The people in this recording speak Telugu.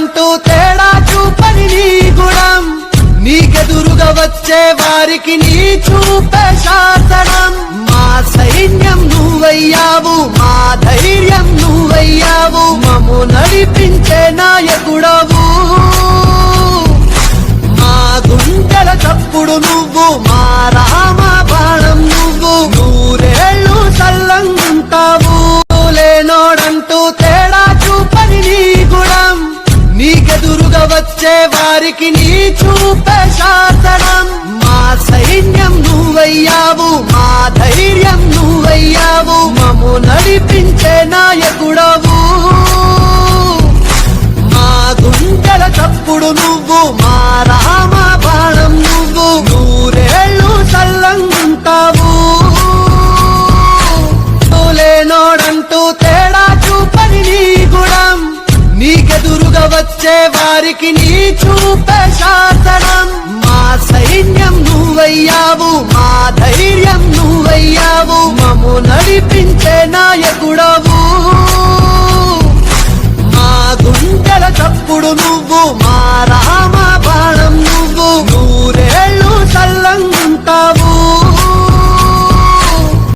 లేనోడంటూ తేడా చూపని నీ గుణం, నీకెదురుగా వచ్చే వారికి నీ చూపే శాసనం. మా సైన్యం నువ్వయ్యావు, మా ధైర్యం నువ్వయ్యావు, మమ్ము నడిపించే నాయకుడవు. మా గుండెల చప్పుడు నువ్వు, మా రామ బాణం నువ్వు, నూరేళ్ళు సల్లంగుంటావు. లేనోడంటూ తేడా చూపని నీ గుణం, నీకెదురుగా వచ్చే వారికి నీ చూపే శాసనం. మా సైన్యం నువ్వయ్యావు, మా ధైర్యం నువ్వయ్యావు, మమ్ము నడిపించే నాయకుడవు. మా గుండెల చప్పుడు నువ్వు, మా రామ బాణం నువ్వు, నూరేళ్ళు సల్లంగుంటావు. లేనోడంటూ తేడా చూపని నీ గుణం, నీకెదురుగా వచ్చే వారికి నీ చూపే శాసనం. మా సైన్యం నువ్వయ్యావు, మా ధైర్యం నువ్వయ్యావు, మమ్ము నడిపించే నాయకుడ.